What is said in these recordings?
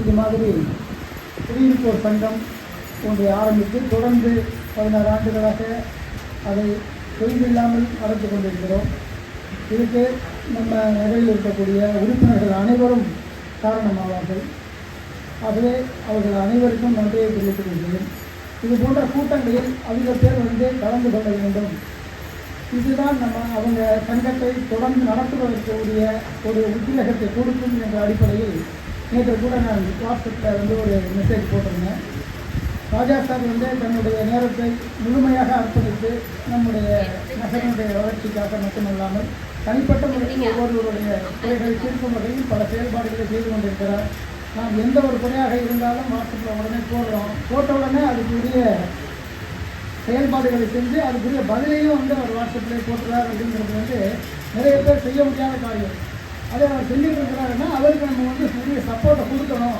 இது மாதிரி குடியிருப்போர் சங்கம் ஒன்றை ஆரம்பித்து தொடர்ந்து 16 ஆண்டுகளாக அதை தொய்வில்லாமல் நடத்தி கொண்டிருக்கிறோம். இதுக்கு நம்ம நிலையில் இருக்கக்கூடிய உறுப்பினர்கள் அனைவரும் காரணமாவார்கள். ஆகவே அவர்கள் அனைவருக்கும் நன்றியை தெரிவித்துக் கொள்கிறேன். இது போன்ற கூட்டங்களில் அதிக பேர் கலந்து கொள்ள வேண்டும். இதுதான் அவங்க சங்கத்தை தொடர்ந்து நடத்துவதற்குரிய ஒரு உத்வேகத்தை கொடுக்கும் என்ற அடிப்படையில் நேற்று கூட நான் வாட்ஸ்அப்பில் ஒரு மெசேஜ் போட்டிருந்தேன். ராஜா சார் தன்னுடைய நேரத்தை முழுமையாக அர்ப்பணித்து நம்முடைய நகரினுடைய வளர்ச்சிக்காக மட்டுமல்லாமல் தனிப்பட்ட முறையில் ஒவ்வொருவருடைய குறைகளை தீர்க்கும் வகையில் பல செயல்பாடுகளை செய்து கொண்டிருக்கிறார். நாம் எந்த ஒரு குறையாக இருந்தாலும் வாட்ஸ்அப்பில் உடனே போட்ட உடனே அதுக்குரிய செயல்பாடுகளை செஞ்சு அதுக்குரிய பதிலையும் அவர் வாட்ஸ்அப்பிலே போட்டுறார். அப்படிங்கிறது நிறைய பேர் செய்ய முடியாத காரியம். அதை அவர் செஞ்சுட்டு இருக்கிறாருன்னா அவருக்கு நம்ம பெரிய சப்போர்ட்டை கொடுக்கணும்.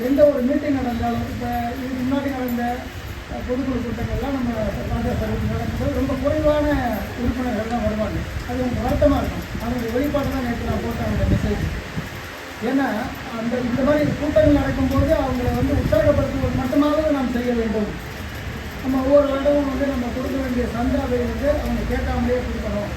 எந்த ஒரு மீட்டிங் நடந்தாலும் இப்போ இதுக்கு முன்னாடி நடந்த பொதுக்குழு கூட்டங்கள்லாம் நம்ம ராஜா சர்வீஸ் நடக்கும்போது ரொம்ப குறைவான உறுப்பினர்கள் தான் வருவாங்க. அது எனக்கு வருத்தமாக இருக்கும். அதனுடைய வெளிப்பாடு தான் நேற்று நான் போட்டேன் அந்த மெசேஜ். ஏன்னா இந்த மாதிரி கூட்டங்கள் நடக்கும்போது அவங்களை உற்சாகப்படுத்துவது மட்டுமாவது நாம் செய்ய வேண்டும். நம்ம ஒவ்வொரு வருடமும் நம்ம கொடுக்க வேண்டிய சந்தாவை அவங்க கேட்காமலே கொடுக்கணும்.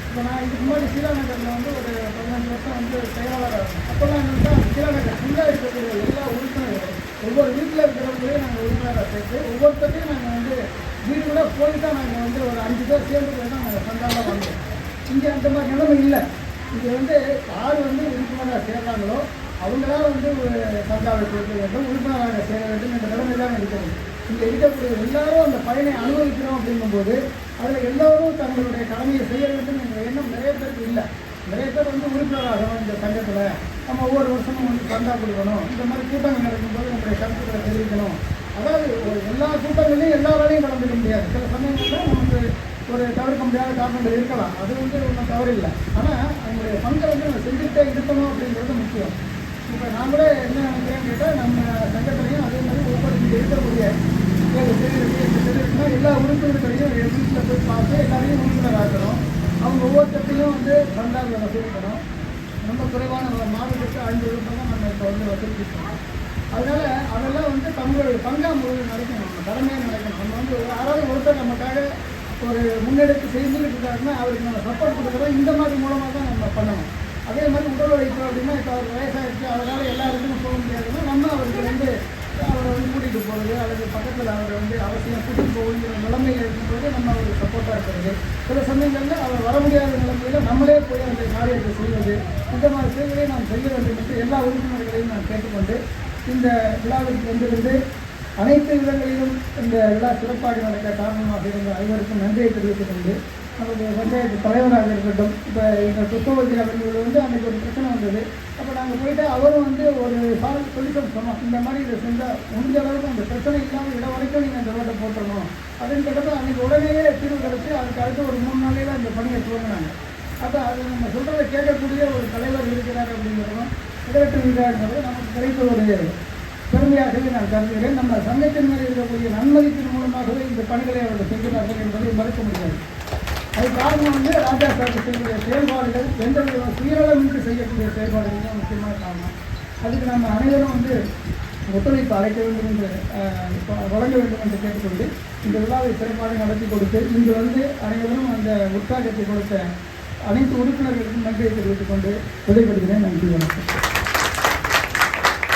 இப்போ நான் இதுக்கு முன்னாடி சீலாநகரில் ஒரு 15 வருஷம் செயலாளராக இருக்கும். அப்போல்லாம் என்னென்னா சீலாநகர் ஃபுல்லாக இருக்கக்கூடிய எல்லா உறுப்பினர்களும் ஒவ்வொரு வீட்டில் இருக்கிறவங்களையும் நாங்கள் உறுப்பினராக சேர்த்து ஒவ்வொருத்தரையும் நாங்கள் வீடு கூட போய் தான் நாங்கள் ஒரு 5 பேர் சேர்ந்து போய் தான் நாங்கள் சந்தாலாம் வாங்குவோம். இங்கே அந்த மாதிரி நிலைமை இல்லை. இது யார் உறுப்பினராக சேர்றாங்களோ அவங்களால ஒரு சந்தாவை கொடுக்க வேண்டும், உறுப்பினராக சேர வேண்டும் என்ற நிலைமை தான் இருக்கிறது. இங்கே இருக்கக்கூடிய எல்லாரும் அந்த பயனை அனுபவிக்கிறோம் அப்படிங்கும்போது அதில் எல்லோரும் தங்களுடைய கடமையை செய்ய வேண்டும் என்ற எண்ணம் நிறைய பேருக்கு இல்லை. நிறைய பேர் உறுப்பினராகணும். இந்த சங்கத்தில் நம்ம ஒவ்வொரு வருஷமும் சந்தா கொடுக்கணும். இந்த மாதிரி கூட்டங்கள் நடக்கும்போது நம்முடைய கருத்துக்களை தெரிவிக்கணும். அதாவது எல்லா கூட்டங்களையும் எல்லா வேலையும் கலந்துக்க முடியாது. சில சமயங்களில் நமக்கு ஒரு தவிர்க்க முடியாத காரணங்கள் இருக்கலாம். அது ஒன்றும் தவறில்லை. ஆனால் அவங்களுடைய பங்கை நம்ம செஞ்சுட்டே இருக்கணும் அப்படிங்கிறது முக்கியம். இப்போ நான் கூட என்ன நினைக்கிறேன்னு கேட்டால் நம்ம சங்கத்திலையும் அதே மாதிரி ஒவ்வொரு இங்கே இருக்கக்கூடிய 7 தெருவுனா எல்லா உறுப்பினர்களையும் வீட்டில் போய் பார்த்து எல்லாரையும் உறுப்பினர் ஆக்கணும். அவங்க ஒவ்வொருத்தையும் சந்தாவில் வசூலிக்கணும். ரொம்ப குறைவான மாதத்துக்கு 5 ரூபாய் தான் நம்ம இப்போ வசூலிக்கணும். அதனால் அதெல்லாம் தங்களுடைய பங்கா முறையில் நடக்கணும். நம்ம கடமையாக நடக்கணும். நம்ம யாராவது ஒருத்தர் நமக்காக ஒரு முன்னெடுத்து செய்துட்டு இருக்காருன்னா அவருக்கு நம்ம சப்போர்ட் கொடுக்குறோம். இந்த மாதிரி மூலமாக தான் நம்ம பண்ணணும். அதே மாதிரி உடல் உழைக்கிறோம் அப்படின்னா இப்போ அவர் வயசாகிடுச்சு, அதனால் எல்லா இடத்துக்கும் போக முடியாதுன்னா நம்ம அவருக்கு அவரை கூட்டிகிட்டு போகிறது அல்லது பக்கத்தில் அவரை அவசியம் கூட்டிகிட்டு போகிற நிலைமையில் இருக்கும்போது நம்ம அவருக்கு சப்போர்ட்டாக இருக்கிறது. சில சமயங்களில் அவர் வர முடியாத நிலைமையில் நம்மளே போய் அந்த காரியத்தை செய்வது, இந்த மாதிரி செயல்களை நாம் செய்ய வேண்டும் என்று எல்லா உறுப்பினர்களையும் நான் கேட்டுக்கொண்டு இந்த விழாவிற்கு வந்திருந்து அனைத்து விதங்களிலும் இந்த விழா சிறப்பாக நடக்க காரணமாக இருந்த அனைவருக்கும் நன்றியை தெரிவித்துக் கொண்டு நம்முடைய பஞ்சாயத்து தலைவராக இருக்கட்டும், இப்போ எங்கள் சுத்தவதி அவர்கள் அன்றைக்கி ஒரு பிரச்சனை வந்தது. அப்போ நாங்கள் போய்ட்டு அவரும் ஒரு சொல்லிட்டு சொன்னோம், இந்த மாதிரி இதை செஞ்சால் முடிஞ்ச அளவுக்கு அந்த பிரச்சனை இல்லாமல் இடம் வரைக்கும் நீங்கள் அந்த ரோட்டை போட்டுடணும் அப்படின்னு கேட்டப்போ அன்றைக்கி உடனேயே தீர்வு கிடச்சி அதுக்கு அடுத்து ஒரு 3 நாளையில் அந்த பணியை துவங்கினாங்க. அப்போ அது நம்ம சொல்கிறத கேட்கக்கூடிய ஒரு தலைவர் இருக்கிறார் அப்படிங்கிறதும் முதலீட்டு இருக்கிறது நமக்கு கிடைத்த ஒரு பெருமையாகவே நான் கருதுகிறேன். நம்ம சங்கத்தின் மேலே இருக்கக்கூடிய நன்மதிப்பின் மூலமாகவே இந்த பணிகளை அவர்கள் செய்கிறார்கள் என்பதை மறுக்க முடியாது. அது காரணம் ராஜா சார் செய்யக்கூடிய செயல்பாடுகள் எந்த வித சுயநலமின்றி செய்யக்கூடிய செயல்பாடுகள் தான் முக்கியமான காரணம். அதுக்கு நம்ம அனைவரும் ஒத்துழைப்பு அழைக்க வேண்டும் என்று வழங்க வேண்டும் என்று கேட்டுக்கொண்டு இந்த விழாவை சிறப்பாக நடத்தி கொடுத்து இங்கு அனைவரும் அந்த உற்சாகத்தை கொடுத்த அனைத்து உறுப்பினர்களுக்கும் நன்றியை தெரிவித்துக் கொண்டு விடைபெறுகிறேன். நன்றி, வணக்கம்.